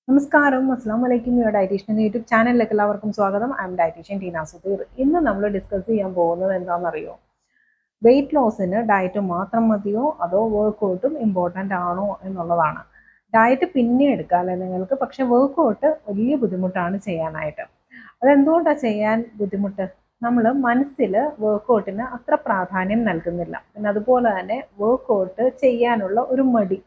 നമസ്കാരം, അസ്സാം വലൈക്കും. യുവർ ഡയറ്റീഷ്യൻ എന്ന യൂട്യൂബ് ചാനലിലേക്ക് എല്ലാവർക്കും സ്വാഗതം. I am dietitian Teena Sudheer. ഇന്ന് നമ്മൾ ഡിസ്കസ് ചെയ്യാൻ പോകുന്നത് എന്താണെന്നറിയോ? വെയിറ്റ് ലോസിന് ഡയറ്റ് മാത്രം മതിയോ അതോ വർക്കൗട്ടും ഇമ്പോർട്ടൻ്റ് ആണോ എന്നുള്ളതാണ്. ഡയറ്റ് പിന്നെ എടുക്കാമല്ലേ നിങ്ങൾക്ക്, പക്ഷെ വർക്കൗട്ട് വലിയ ബുദ്ധിമുട്ടാണ് ചെയ്യാനായിട്ട്. അതെന്തുകൊണ്ടാണ് ചെയ്യാൻ ബുദ്ധിമുട്ട്? നമ്മൾ മനസ്സിൽ വർക്കൗട്ടിന് അത്ര പ്രാധാന്യം നൽകുന്നില്ല. പിന്നെ അതുപോലെ തന്നെ വർക്കൗട്ട് ചെയ്യാനുള്ള ഒരു മടി.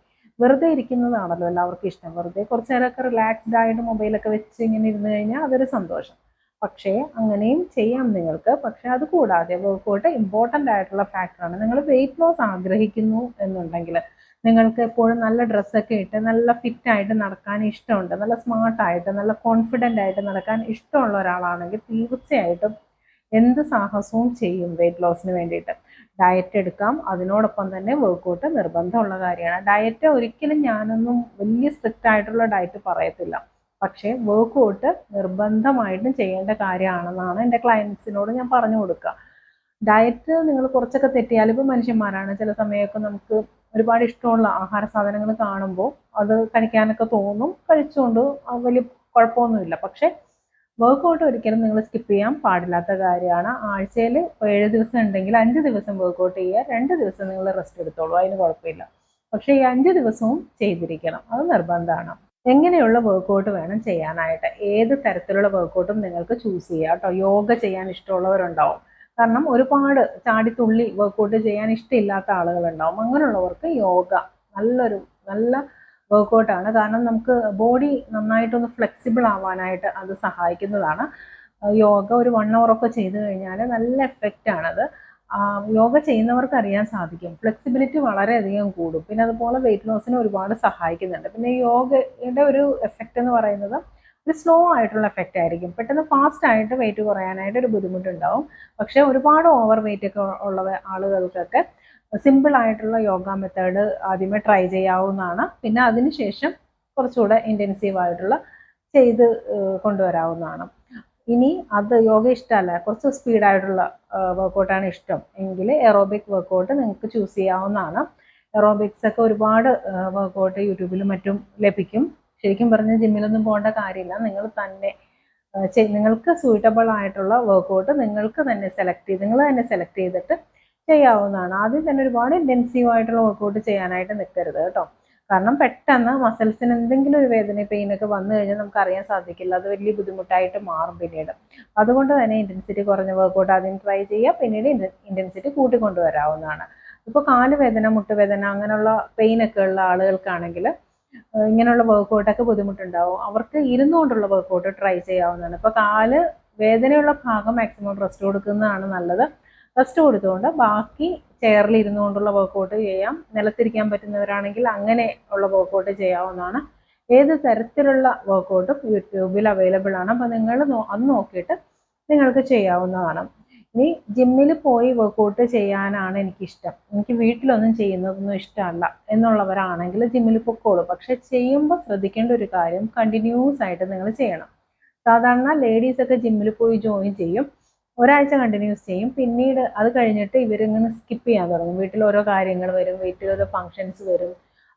വെറുതെ ഇരിക്കുന്നതാണല്ലോ എല്ലാവർക്കും ഇഷ്ടം. വെറുതെ കുറച്ച് നേരമൊക്കെ റിലാക്സ്ഡ് ആയിട്ട് മൊബൈലൊക്കെ വെച്ച് ഇങ്ങനെ ഇരുന്ന് കഴിഞ്ഞാൽ അതൊരു സന്തോഷം. പക്ഷേ അങ്ങനെയും ചെയ്യാം നിങ്ങൾക്ക്. പക്ഷെ അത് കൂടാതെ വർക്കൗട്ട് ഇമ്പോർട്ടൻ്റ് ആയിട്ടുള്ള ഫാക്ടറാണ്. നിങ്ങൾ വെയിറ്റ് ലോസ് ആഗ്രഹിക്കുന്നു എന്നുണ്ടെങ്കിൽ, നിങ്ങൾക്ക് എപ്പോഴും നല്ല ഡ്രസ്സൊക്കെ ഇട്ട് നല്ല ഫിറ്റായിട്ട് നടക്കാൻ ഇഷ്ടമുണ്ട്, നല്ല സ്മാർട്ടായിട്ട് നല്ല കോൺഫിഡൻ്റ് ആയിട്ട് നടക്കാൻ ഇഷ്ടമുള്ള ഒരാളാണെങ്കിൽ തീർച്ചയായിട്ടും എന്ത് സാഹസവും ചെയ്യും വെയിറ്റ് ലോസിന് വേണ്ടിയിട്ട്. ഡയറ്റ് എടുക്കാം, അതിനോടൊപ്പം തന്നെ വർക്കൗട്ട് നിർബന്ധമുള്ള കാര്യമാണ്. ഡയറ്റ് ഒരിക്കലും ഞാനൊന്നും വലിയ സ്ട്രിക്റ്റ് ആയിട്ടുള്ള ഡയറ്റ് പറയത്തില്ല, പക്ഷേ വർക്കൗട്ട് നിർബന്ധമായിട്ടും ചെയ്യേണ്ട കാര്യമാണെന്നാണ് എൻ്റെ ക്ലയൻസിനോട് ഞാൻ പറഞ്ഞു കൊടുക്കുക. ഡയറ്റ് നിങ്ങൾ കുറച്ചൊക്കെ തെറ്റിയാൽ, ഇപ്പോൾ മനുഷ്യന്മാരാണ്, ചില സമയമൊക്കെ നമുക്ക് ഒരുപാട് ഇഷ്ടമുള്ള ആഹാര സാധനങ്ങൾ കാണുമ്പോൾ അത് കഴിക്കാനൊക്കെ തോന്നും, കഴിച്ചുകൊണ്ട് വലിയ കുഴപ്പമൊന്നുമില്ല. പക്ഷേ വർക്കൗട്ട് ഒരിക്കലും നിങ്ങൾ സ്കിപ്പ് ചെയ്യാൻ പാടില്ലാത്ത കാര്യമാണ്. ആഴ്ചയിൽ 7 ദിവസം ഉണ്ടെങ്കിൽ 5 ദിവസം വർക്കൗട്ട് ചെയ്യുക, 2 ദിവസം നിങ്ങൾ റെസ്റ്റ് എടുത്തോളൂ, അതിന് കുഴപ്പമില്ല. പക്ഷേ ഈ 5 ദിവസവും ചെയ്തിരിക്കണം, അത് നിർബന്ധമാണ്. എങ്ങനെയുള്ള വർക്കൗട്ട് വേണം ചെയ്യാനായിട്ട്? ഏത് തരത്തിലുള്ള വർക്കൗട്ടും നിങ്ങൾക്ക് ചൂസ് ചെയ്യാം കേട്ടോ. യോഗ ചെയ്യാൻ ഇഷ്ടമുള്ളവരുണ്ടാവും, കാരണം ഒരുപാട് ചാടിത്തുള്ളി വർക്കൗട്ട് ചെയ്യാൻ ഇഷ്ടമില്ലാത്ത ആളുകളുണ്ടാവും. അങ്ങനെയുള്ളവർക്ക് യോഗ നല്ല വർക്കൗട്ടാണ്. കാരണം നമുക്ക് ബോഡി നന്നായിട്ടൊന്ന് ഫ്ലെക്സിബിൾ ആവാനായിട്ട് അത് സഹായിക്കുന്നതാണ്. യോഗ ഒരു 1 hour ഒക്കെ ചെയ്ത് കഴിഞ്ഞാൽ നല്ല എഫക്റ്റാണത്. യോഗ ചെയ്യുന്നവർക്ക് അറിയാൻ സാധിക്കും, ഫ്ലെക്സിബിലിറ്റി വളരെയധികം കൂടും. പിന്നെ അതുപോലെ വെയിറ്റ് ലോസിന് ഒരുപാട് സഹായിക്കുന്നുണ്ട്. പിന്നെ യോഗയുടെ ഒരു എഫക്റ്റ് എന്ന് പറയുന്നത് ഒരു സ്ലോ ആയിട്ടുള്ള എഫക്റ്റ് ആയിരിക്കും. പെട്ടെന്ന് ഫാസ്റ്റ് ആയിട്ട് വെയിറ്റ് കുറയാനായിട്ട് ഒരു ബുദ്ധിമുട്ടുണ്ടാവും. പക്ഷേ ഒരുപാട് ഓവർ വെയിറ്റ് ഒക്കെ ഉള്ള ആളുകൾക്കൊക്കെ സിമ്പിൾ ആയിട്ടുള്ള യോഗ മെത്തേഡ് ആദ്യമേ ട്രൈ ചെയ്യാവുന്നതാണ്. പിന്നെ അതിനുശേഷം കുറച്ചുകൂടെ ഇൻറ്റൻസീവ് ആയിട്ടുള്ള ചെയ്ത് കൊണ്ടുവരാവുന്നതാണ്. ഇനി അത് യോഗ ഇഷ്ടമല്ല, കുറച്ച് സ്പീഡായിട്ടുള്ള വർക്കൗട്ടാണ് ഇഷ്ടം എങ്കിൽ എറോബിക് വർക്കൗട്ട് നിങ്ങൾക്ക് ചൂസ് ചെയ്യാവുന്നതാണ്. എറോബിക്സ് ഒക്കെ ഒരുപാട് വർക്കൗട്ട് യൂട്യൂബിലും മറ്റും ലഭിക്കും. ശരിക്കും പറഞ്ഞാൽ ജിമ്മിലൊന്നും പോകേണ്ട കാര്യമില്ല. നിങ്ങൾ തന്നെ നിങ്ങൾക്ക് സൂട്ടബിൾ ആയിട്ടുള്ള വർക്കൗട്ട് നിങ്ങൾ തന്നെ സെലക്ട് ചെയ്തിട്ട് ചെയ്യാവുന്നതാണ്. ആദ്യം തന്നെ ഒരുപാട് ഇൻറ്റൻസീവ് ആയിട്ടുള്ള വർക്കൗട്ട് ചെയ്യാനായിട്ട് നിൽക്കരുത് കേട്ടോ. കാരണം പെട്ടെന്ന് മസിൽസിന് എന്തെങ്കിലും ഒരു വേദന, പെയിനൊക്കെ വന്നു കഴിഞ്ഞാൽ നമുക്ക് അറിയാൻ സാധിക്കില്ല, അത് വലിയ ബുദ്ധിമുട്ടായിട്ട് മാറും പിന്നീട്. അതുകൊണ്ട് തന്നെ ഇൻറ്റൻസിറ്റി കുറഞ്ഞ വർക്കൗട്ട് ആദ്യം ട്രൈ ചെയ്യുക, പിന്നീട് ഇൻറ്റൻസിറ്റി കൂട്ടിക്കൊണ്ടുവരാവുന്നതാണ്. ഇപ്പോൾ കാലുവേദന, മുട്ടുവേദന അങ്ങനെയുള്ള പെയിനൊക്കെ ഉള്ള ആളുകൾക്കാണെങ്കിൽ ഇങ്ങനെയുള്ള വർക്കൗട്ടൊക്കെ ബുദ്ധിമുട്ടുണ്ടാവും. അവർക്ക് ഇരുന്നുകൊണ്ടുള്ള വർക്കൗട്ട് ട്രൈ ചെയ്യാവുന്നതാണ്. ഇപ്പോൾ കാല് വേദനയുള്ള ഭാഗം മാക്സിമം റെസ്റ്റ് കൊടുക്കുന്നതാണ് നല്ലത്. റെസ്റ്റ് കൊടുത്തുകൊണ്ട് ബാക്കി ചെയറിൽ ഇരുന്നുകൊണ്ടുള്ള വർക്കൗട്ട് ചെയ്യാം. നിലത്തിരിക്കാൻ പറ്റുന്നവരാണെങ്കിൽ അങ്ങനെ ഉള്ള വർക്കൗട്ട് ചെയ്യാവുന്നതാണ്. ഏത് തരത്തിലുള്ള വർക്കൗട്ടും യൂട്യൂബിൽ അവൈലബിൾ ആണ്. അപ്പോൾ നിങ്ങൾ അത് നോക്കിയിട്ട് നിങ്ങൾക്ക് ചെയ്യാവുന്നതാണ്. ഇനി ജിമ്മിൽ പോയി വർക്കൗട്ട് ചെയ്യാനാണ് എനിക്കിഷ്ടം, എനിക്ക് വീട്ടിലൊന്നും ചെയ്യുന്നതൊന്നും ഇഷ്ടമല്ല എന്നുള്ളവരാണെങ്കിൽ ജിമ്മിൽ പൊക്കോളൂ. പക്ഷെ ചെയ്യുമ്പോൾ ശ്രദ്ധിക്കേണ്ട ഒരു കാര്യം, കണ്ടിന്യൂസ് ആയിട്ട് നിങ്ങൾ ചെയ്യണം. സാധാരണ ലേഡീസൊക്കെ ജിമ്മിൽ പോയി ജോയിൻ ചെയ്യും, ഒരാഴ്ച കണ്ടിന്യൂസ് ചെയ്യും, പിന്നീട് അത് കഴിഞ്ഞിട്ട് ഇവരിങ്ങനെ സ്കിപ്പ് ചെയ്യാൻ തുടങ്ങും. വീട്ടിൽ ഓരോ കാര്യങ്ങൾ വരും, വീട്ടിൽ ഓരോ ഫങ്ഷൻസ് വരും,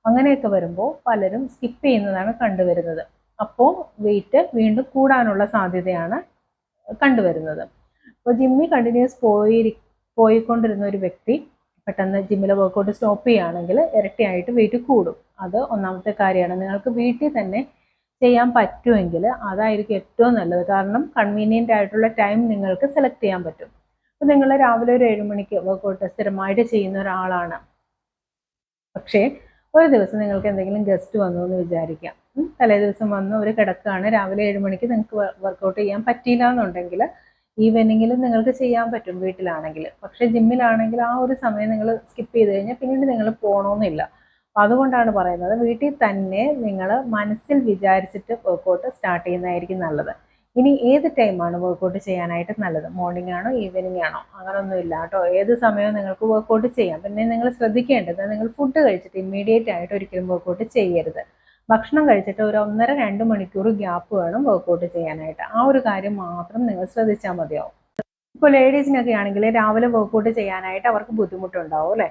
അങ്ങനെയൊക്കെ വരുമ്പോൾ പലരും സ്കിപ്പ് ചെയ്യുന്നതാണ് കണ്ടുവരുന്നത്. അപ്പോൾ വെയിറ്റ് വീണ്ടും കൂടാനുള്ള സാധ്യതയാണ് കണ്ടുവരുന്നത്. അപ്പോൾ ജിമ്മിൽ കണ്ടിന്യൂസ് പോയിക്കൊണ്ടിരുന്ന ഒരു വ്യക്തി പെട്ടെന്ന് ജിമ്മിലെ വർക്കൗട്ട് സ്റ്റോപ്പ് ചെയ്യുകയാണെങ്കിൽ ഇരട്ടിയായിട്ട് വെയിറ്റ് കൂടും. അത് ഒന്നാമത്തെ കാര്യമാണ്. നിങ്ങൾക്ക് വീട്ടിൽ തന്നെ ചെയ്യാൻ പറ്റുമെങ്കിൽ അതായിരിക്കും ഏറ്റവും നല്ലത്. കാരണം കൺവീനിയൻ്റ് ആയിട്ടുള്ള ടൈം നിങ്ങൾക്ക് സെലക്ട് ചെയ്യാൻ പറ്റും. അപ്പോൾ നിങ്ങൾ രാവിലെ ഒരു 7 മണിക്ക് വർക്കൗട്ട് സ്ഥിരമായിട്ട് ചെയ്യുന്ന ഒരാളാണ്, പക്ഷേ ഒരു ദിവസം നിങ്ങൾക്ക് എന്തെങ്കിലും ഗസ്റ്റ് വന്നു എന്ന് വിചാരിക്കാം. തലേ ദിവസം വന്ന് ഒരു കിടക്കുകയാണ്, രാവിലെ 7 മണിക്ക് നിങ്ങൾക്ക് വർക്കൗട്ട് ചെയ്യാൻ പറ്റിയില്ല എന്നുണ്ടെങ്കിൽ ഈവനിങ്ങിൽ നിങ്ങൾക്ക് ചെയ്യാൻ പറ്റും വീട്ടിലാണെങ്കിൽ. പക്ഷേ ജിമ്മിലാണെങ്കിൽ ആ ഒരു സമയം നിങ്ങൾ സ്കിപ്പ് ചെയ്ത് കഴിഞ്ഞാൽ പിന്നീട് നിങ്ങൾ പോകണമെന്നില്ല. അതുകൊണ്ടാണ് പറയുന്നത്, വീട്ടിൽ തന്നെ നിങ്ങൾ മനസ്സിൽ വിചാരിച്ചിട്ട് വർക്കൗട്ട് സ്റ്റാർട്ട് ചെയ്യുന്നതായിരിക്കും നല്ലത്. ഇനി ഏത് ടൈമാണ് വർക്കൗട്ട് ചെയ്യാനായിട്ട് നല്ലത്? മോർണിംഗ് ആണോ ഈവനിങ് ആണോ? അങ്ങനൊന്നും ഇല്ല കേട്ടോ, ഏത് സമയവും നിങ്ങൾക്ക് വർക്കൗട്ട് ചെയ്യാം. പിന്നെ നിങ്ങൾ ശ്രദ്ധിക്കേണ്ടത്, നിങ്ങൾ ഫുഡ് കഴിച്ചിട്ട് ഇമ്മീഡിയറ്റ് ആയിട്ട് ഒരിക്കലും വർക്കൗട്ട് ചെയ്യരുത്. ഭക്ഷണം കഴിച്ചിട്ട് ഒരു 1.5-2 മണിക്കൂർ ഗ്യാപ്പ് വേണം വർക്കൗട്ട് ചെയ്യാനായിട്ട്. ആ ഒരു കാര്യം മാത്രം നിങ്ങൾ ശ്രദ്ധിച്ചാൽ മതിയാവും. ഇപ്പോൾ ലേഡീസിനൊക്കെ ആണെങ്കിൽ രാവിലെ വർക്കൗട്ട് ചെയ്യാനായിട്ട് അവർക്ക് ബുദ്ധിമുട്ടുണ്ടാവും അല്ലേ?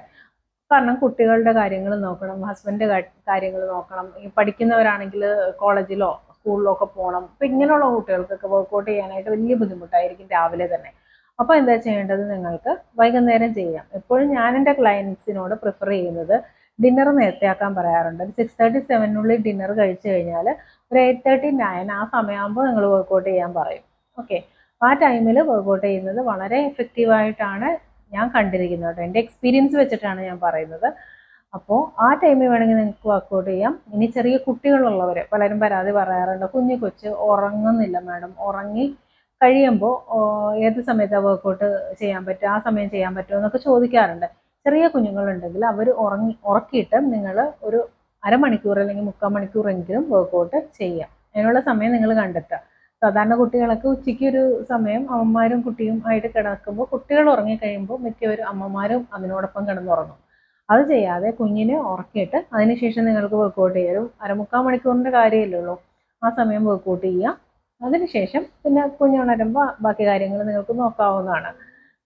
കാരണം കുട്ടികളുടെ കാര്യങ്ങൾ നോക്കണം, ഹസ്ബൻഡ് കാര്യങ്ങൾ നോക്കണം, ഈ പഠിക്കുന്നവരാണെങ്കിൽ കോളേജിലോ സ്കൂളിലോ ഒക്കെ പോകണം. അപ്പം ഇങ്ങനെയുള്ള കുട്ടികൾക്കൊക്കെ വർക്കൗട്ട് ചെയ്യാനായിട്ട് വലിയ ബുദ്ധിമുട്ടായിരിക്കും രാവിലെ തന്നെ. അപ്പോൾ എന്താ ചെയ്യേണ്ടത്, നിങ്ങൾക്ക് വൈകുന്നേരം ചെയ്യാം. എപ്പോഴും ഞാൻ എൻ്റെ ക്ലയൻസിനോട് പ്രിഫർ ചെയ്യുന്നത് ഡിന്നർ നേരത്തെ ആക്കാൻ പറയാറുണ്ട്. 6:37 ഡിന്നർ കഴിച്ചു കഴിഞ്ഞാൽ ഒരു 8:39 ആ സമയമാകുമ്പോൾ നിങ്ങൾ വർക്കൗട്ട് ചെയ്യാൻ പറയും. ഓക്കെ, ആ ടൈമിൽ വർക്കൗട്ട് ചെയ്യുന്നത് വളരെ എഫക്റ്റീവായിട്ടാണ് ഞാൻ കണ്ടിരിക്കുന്നത്. എൻ്റെ എക്സ്പീരിയൻസ് വെച്ചിട്ടാണ് ഞാൻ പറയുന്നത്. അപ്പോൾ ആ ടൈമിൽ വേണമെങ്കിൽ നിങ്ങൾക്ക് വർക്കൗട്ട് ചെയ്യാം. ഇനി ചെറിയ കുട്ടികളുള്ളവർ പലരും പരാതി പറയാറുണ്ട്, കുഞ്ഞു കൊച്ച് ഉറങ്ങുന്നില്ല മാഡം, ഉറങ്ങി കഴിയുമ്പോൾ ഏത് സമയത്താണ് വർക്കൗട്ട് ചെയ്യാൻ പറ്റുക, ആ സമയം ചെയ്യാൻ പറ്റുമോ എന്നൊക്കെ ചോദിക്കാറുണ്ട്. ചെറിയ കുഞ്ഞുങ്ങളുണ്ടെങ്കിൽ അവർ ഉറക്കിയിട്ട് നിങ്ങൾ ഒരു അരമണിക്കൂർ അല്ലെങ്കിൽ 3/4 മണിക്കൂറെങ്കിലും വർക്കൗട്ട് ചെയ്യാം. അതിനുള്ള സമയം നിങ്ങൾ കണ്ടെത്തുക. സാധാരണ കുട്ടികളൊക്കെ ഉച്ചയ്ക്ക് ഒരു സമയം അമ്മമാരും കുട്ടിയും ആയിട്ട് കിടക്കുമ്പോൾ കുട്ടികൾ ഉറങ്ങിക്കഴിയുമ്പോൾ മിക്കവരും അമ്മമാരും അതിനോടൊപ്പം കിടന്നുറങ്ങും. അത് ചെയ്യാതെ കുഞ്ഞിനെ ഉറക്കിയിട്ട് അതിനുശേഷം നിങ്ങൾക്ക് വർക്കൗട്ട് ചെയ്യാം. ഒരു 3/4 മണിക്കൂറിൻ്റെ കാര്യമല്ലേ ഉള്ളൂ, ആ സമയം വർക്കൗട്ട് ചെയ്യാം. അതിനുശേഷം പിന്നെ കുഞ്ഞുണരുമ്പോൾ ബാക്കി കാര്യങ്ങൾ നിങ്ങൾക്ക് നോക്കാവുന്നതാണ്.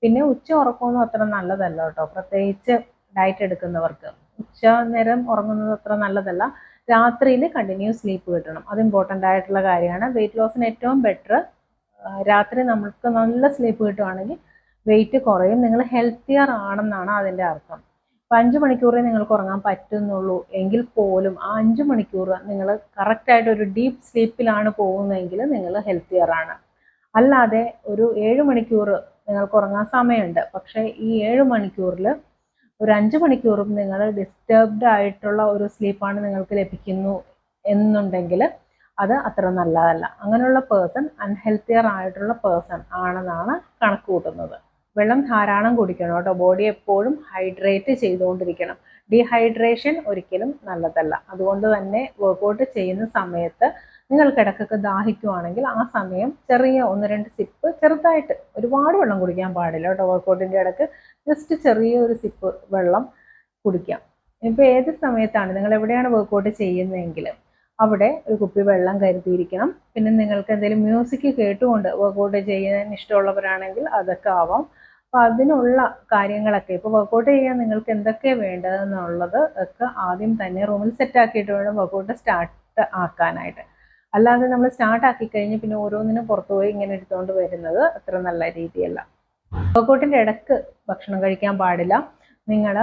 പിന്നെ ഉച്ച ഉറക്കമൊന്നും അത്ര നല്ലതല്ല കേട്ടോ, പ്രത്യേകിച്ച് ഡയറ്റ് എടുക്കുന്നവർക്ക് ഉച്ച നേരം ഉറങ്ങുന്നത് അത്ര നല്ലതല്ല. രാത്രിയിൽ കണ്ടിന്യൂസ് സ്ലീപ്പ് കിട്ടണം, അത് ഇമ്പോർട്ടൻ്റ് ആയിട്ടുള്ള കാര്യമാണ്. വെയിറ്റ് ലോസിന് ഏറ്റവും ബെറ്റർ രാത്രി നമുക്ക് നല്ല സ്ലീപ്പ് കിട്ടുവാണെങ്കിൽ വെയിറ്റ് കുറയും, നിങ്ങൾ ഹെൽത്തിയർ ആണെന്നാണ് അതിൻ്റെ അർത്ഥം. ഇപ്പം 5 മണിക്കൂറേ നിങ്ങൾക്ക് ഉറങ്ങാൻ പറ്റുന്നുള്ളൂ എങ്കിൽ പോലും ആ 5 മണിക്കൂർ നിങ്ങൾ കറക്റ്റായിട്ട് ഒരു ഡീപ്പ് സ്ലീപ്പിലാണ് പോകുന്നതെങ്കിൽ നിങ്ങൾ ഹെൽത്തിയർ ആണ്. അല്ലാതെ ഒരു 7 മണിക്കൂർ നിങ്ങൾക്ക് ഉറങ്ങാൻ സമയമുണ്ട്, പക്ഷേ ഈ 7 മണിക്കൂറിൽ ഒരു 5 മണിക്കൂറും നിങ്ങൾ ഡിസ്റ്റർബ്ഡ് ആയിട്ടുള്ള ഒരു സ്ലീപ്പാണ് നിങ്ങൾക്ക് ലഭിക്കുന്നു എന്നുണ്ടെങ്കിൽ അത് അത്ര നല്ലതല്ല. അങ്ങനെയുള്ള പേഴ്സൺ അൺഹെൽത്തിയർ ആയിട്ടുള്ള പേഴ്സൺ ആണെന്നാണ് കണക്ക് കൂട്ടുന്നത്. വെള്ളം ധാരാളം കുടിക്കണം കേട്ടോ, ബോഡി എപ്പോഴും ഹൈഡ്രേറ്റ് ചെയ്തുകൊണ്ടിരിക്കണം. ഡീഹൈഡ്രേഷൻ ഒരിക്കലും നല്ലതല്ല. അതുകൊണ്ട് തന്നെ വർക്കൗട്ട് ചെയ്യുന്ന സമയത്ത് നിങ്ങൾക്ക് ഇടയ്ക്കൊക്കെ ദാഹിക്കുവാണെങ്കിൽ ആ സമയം ചെറിയ 1-2 സിപ്പ് ചെറുതായിട്ട്, ഒരുപാട് വെള്ളം കുടിക്കാൻ പാടില്ല കേട്ടോ. വർക്കൗട്ടിൻ്റെ ഇടയ്ക്ക് ജസ്റ്റ് ചെറിയൊരു സിപ്പ് വെള്ളം കുടിക്കാം. ഇപ്പോൾ ഏത് സമയത്താണ് നിങ്ങൾ എവിടെയാണ് വർക്കൗട്ട് ചെയ്യുന്നതെങ്കിൽ അവിടെ ഒരു കുപ്പി വെള്ളം കരുതിയിരിക്കണം. പിന്നെ നിങ്ങൾക്ക് എന്തെങ്കിലും മ്യൂസിക് കേട്ടുകൊണ്ട് വർക്കൗട്ട് ചെയ്യാൻ ഇഷ്ടമുള്ളവരാണെങ്കിൽ അതൊക്കെ ആവാം. അപ്പോൾ അതിനുള്ള കാര്യങ്ങളൊക്കെ ഇപ്പോൾ വർക്കൗട്ട് ചെയ്യാൻ നിങ്ങൾക്ക് എന്തൊക്കെയാണ് വേണ്ടതെന്നുള്ളത് ഒക്കെ ആദ്യം തന്നെ റൂമിൽ സെറ്റാക്കിയിട്ട് വേണം വർക്കൗട്ട് സ്റ്റാർട്ട് ആക്കാനായിട്ട്. അല്ലാതെ നമ്മൾ സ്റ്റാർട്ട് ആക്കി കഴിഞ്ഞ് പിന്നെ ഓരോന്നിനും പുറത്തു പോയി ഇങ്ങനെ എടുത്തുകൊണ്ട് വരുന്നത് അത്ര നല്ല രീതിയല്ല. വർക്കൗട്ടിൻ്റെ ഇടയ്ക്ക് ഭക്ഷണം കഴിക്കാൻ പാടില്ല. നിങ്ങൾ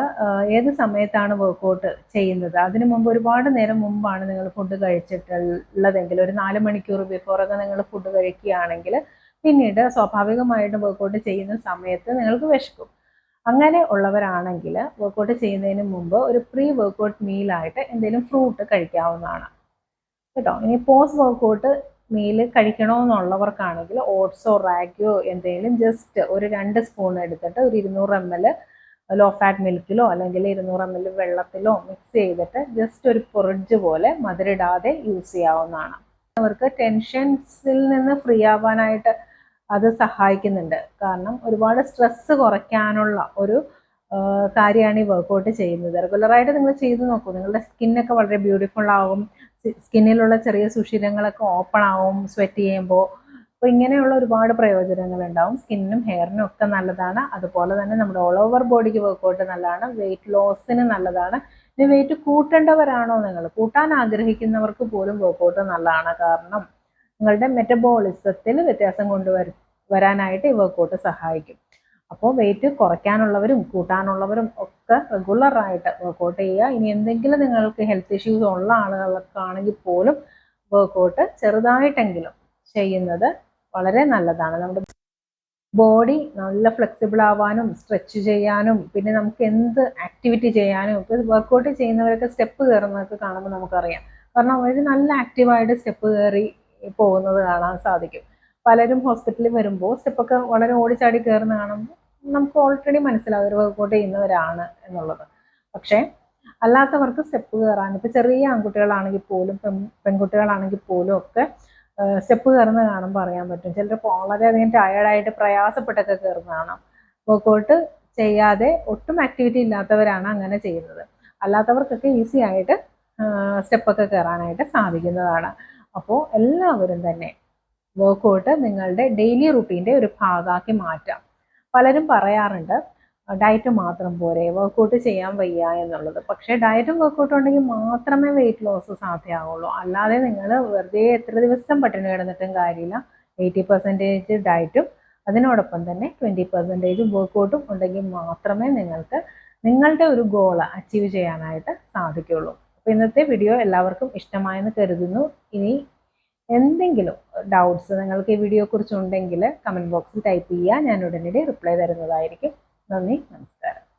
ഏത് സമയത്താണ് വർക്കൗട്ട് ചെയ്യുന്നത് അതിന് മുമ്പ് ഒരുപാട് നേരം മുമ്പാണ് നിങ്ങൾ ഫുഡ് കഴിച്ചിട്ടുള്ളതെങ്കിൽ ഒരു 4 മണിക്കൂർ ബിഫോറൊക്കെ നിങ്ങൾ ഫുഡ് കഴിക്കുകയാണെങ്കിൽ പിന്നീട് സ്വാഭാവികമായിട്ടും വർക്കൗട്ട് ചെയ്യുന്ന സമയത്ത് നിങ്ങൾക്ക് വിശക്കും. അങ്ങനെ ഉള്ളവരാണെങ്കിൽ വർക്കൗട്ട് ചെയ്യുന്നതിന് മുമ്പ് ഒരു പ്രീ വർക്കൗട്ട് മീലായിട്ട് എന്തെങ്കിലും ഫ്രൂട്ട് കഴിക്കാവുന്നതാണ് കേട്ടോ. ഇനി പോസ്റ്റ് വർക്കൗട്ട് മീൽ കഴിക്കണമെന്നുള്ളവർക്കാണെങ്കിൽ ഓട്സോ റാഗിയോ എന്തെങ്കിലും ജസ്റ്റ് ഒരു 2 സ്പൂൺ എടുത്തിട്ട് ഒരു 200 ml ലോ ഫാറ്റ് മിൽക്കിലോ അല്ലെങ്കിൽ 200 ml വെള്ളത്തിലോ മിക്സ് ചെയ്തിട്ട് ജസ്റ്റ് ഒരു പൊറിഡ്ജ് പോലെ മധുരിടാതെ യൂസ് ചെയ്യാവുന്നതാണ്. അവർക്ക് ടെൻഷൻസിൽ നിന്ന് ഫ്രീ ആവാനായിട്ട് അത് സഹായിക്കുന്നുണ്ട്. കാരണം ഒരുപാട് സ്ട്രെസ് കുറയ്ക്കാനുള്ള ഒരു കാര്യമാണ് ഈ വർക്കൗട്ട് ചെയ്യുന്നത്. റെഗുലറായിട്ട് നിങ്ങൾ ചെയ്ത് നോക്കൂ, നിങ്ങളുടെ സ്കിന്നൊക്കെ വളരെ ബ്യൂട്ടിഫുൾ ആകും. സ്കിന്നിലുള്ള ചെറിയ സുഷിരങ്ങളൊക്കെ ഓപ്പൺ ആവും സ്വെറ്റ് ചെയ്യുമ്പോൾ. അപ്പോൾ ഇങ്ങനെയുള്ള ഒരുപാട് പ്രയോജനങ്ങളുണ്ടാവും. സ്കിന്നിനും ഹെയറിനും ഒക്കെ നല്ലതാണ്. അതുപോലെ തന്നെ നമ്മുടെ ഓൾ ഓവർ ബോഡിക്ക് വർക്കൗട്ട് നല്ലതാണ്, വെയിറ്റ് ലോസിന് നല്ലതാണ്. ഇനി വെയിറ്റ് കൂട്ടേണ്ടവരാണോ, നിങ്ങൾ കൂട്ടാൻ ആഗ്രഹിക്കുന്നവർക്ക് പോലും വർക്കൗട്ട് നല്ലതാണ്. കാരണം നിങ്ങളുടെ മെറ്റബോളിസത്തിൽ വ്യത്യാസം വരാനായിട്ട് ഈ വർക്കൗട്ട് സഹായിക്കും. അപ്പോൾ വെയിറ്റ് കുറയ്ക്കാനുള്ളവരും കൂട്ടാനുള്ളവരും ഒക്കെ റെഗുലറായിട്ട് വർക്കൗട്ട് ചെയ്യുക. ഇനി എന്തെങ്കിലും നിങ്ങൾക്ക് ഹെൽത്ത് ഇഷ്യൂസ് ഉള്ള ആളുകൾക്ക് ആണെങ്കിൽ പോലും വർക്കൗട്ട് ചെറുതായിട്ടെങ്കിലും ചെയ്യുന്നത് വളരെ നല്ലതാണ്. നമ്മുടെ ബോഡി നല്ല ഫ്ലെക്സിബിൾ ആവാനും സ്ട്രെച്ച് ചെയ്യാനും പിന്നെ നമുക്ക് എന്ത് ആക്ടിവിറ്റി ചെയ്യാനും. ഇപ്പോൾ വർക്കൗട്ട് ചെയ്യുന്നവരൊക്കെ സ്റ്റെപ്പ് കയറുന്നതൊക്കെ കാണുമ്പോൾ നമുക്കറിയാം. കാരണം അവർ നല്ല ആക്റ്റീവായിട്ട് സ്റ്റെപ്പ് കയറി പോകുന്നത് കാണാൻ സാധിക്കും. പലരും ഹോസ്പിറ്റലിൽ വരുമ്പോൾ സ്റ്റെപ്പൊക്കെ വളരെ ഓടിച്ചാടി കയറുന്ന കാണുമ്പോൾ നമുക്ക് ഓൾറെഡി മനസ്സിലാവും അവർ വർക്കൗട്ട് ചെയ്യുന്നവരാണ് എന്നുള്ളത്. പക്ഷേ അല്ലാത്തവർക്ക് സ്റ്റെപ്പ് കയറാൻ, ഇപ്പോൾ ചെറിയ ആൺകുട്ടികളാണെങ്കിൽ പോലും പെൺകുട്ടികളാണെങ്കിൽ പോലും ഒക്കെ സ്റ്റെപ്പ് കയറുന്ന കാണുമ്പോൾ അറിയാൻ പറ്റും. ചിലർ വളരെയധികം ടയേർഡായിട്ട് പ്രയാസപ്പെട്ടൊക്കെ കയറുന്ന കാണാം. വർക്കൗട്ട് ചെയ്യാതെ ഒട്ടും ആക്ടിവിറ്റി ഇല്ലാത്തവരാണ് അങ്ങനെ ചെയ്യുന്നത്. അല്ലാത്തവർക്കൊക്കെ ഈസി ആയിട്ട് സ്റ്റെപ്പൊക്കെ കയറാനായിട്ട് സാധിക്കുന്നതാണ്. അപ്പോൾ എല്ലാവരും തന്നെ വർക്കൗട്ട് നിങ്ങളുടെ ഡെയിലി റുട്ടീൻ്റെ ഒരു ഭാഗമാക്കി മാറ്റാം. പലരും പറയാറുണ്ട് ഡയറ്റ് മാത്രം പോരെ, വർക്കൗട്ട് ചെയ്യാൻ വയ്യ എന്നുള്ളത്. പക്ഷേ ഡയറ്റും വർക്കൗട്ടും ഉണ്ടെങ്കിൽ മാത്രമേ വെയിറ്റ് ലോസ് സാധ്യമാവുള്ളൂ. അല്ലാതെ നിങ്ങൾ വെറുതെ എത്ര ദിവസം പട്ടിണി കിടന്നിട്ടും കാര്യമില്ല. 80% ഡയറ്റും അതിനോടൊപ്പം തന്നെ 20% വർക്കൗട്ടും ഉണ്ടെങ്കിൽ മാത്രമേ നിങ്ങൾക്ക് നിങ്ങളുടെ ഒരു ഗോൾ അച്ചീവ് ചെയ്യാനായിട്ട് സാധിക്കുള്ളൂ. അപ്പോൾ ഇന്നത്തെ വീഡിയോ എല്ലാവർക്കും ഇഷ്ടമായെന്ന് കരുതുന്നു. ഇനി എന്തെങ്കിലും ഡൗട്ട്സ് നിങ്ങൾക്ക് ഈ വീഡിയോ കുറിച്ച് ഉണ്ടെങ്കിൽ കമൻറ്റ് ബോക്സിൽ ടൈപ്പ് ചെയ്യുക. ഞാൻ ഉടനടി റിപ്ലൈ തരുന്നതായിരിക്കും. നന്ദി, നമസ്കാരം.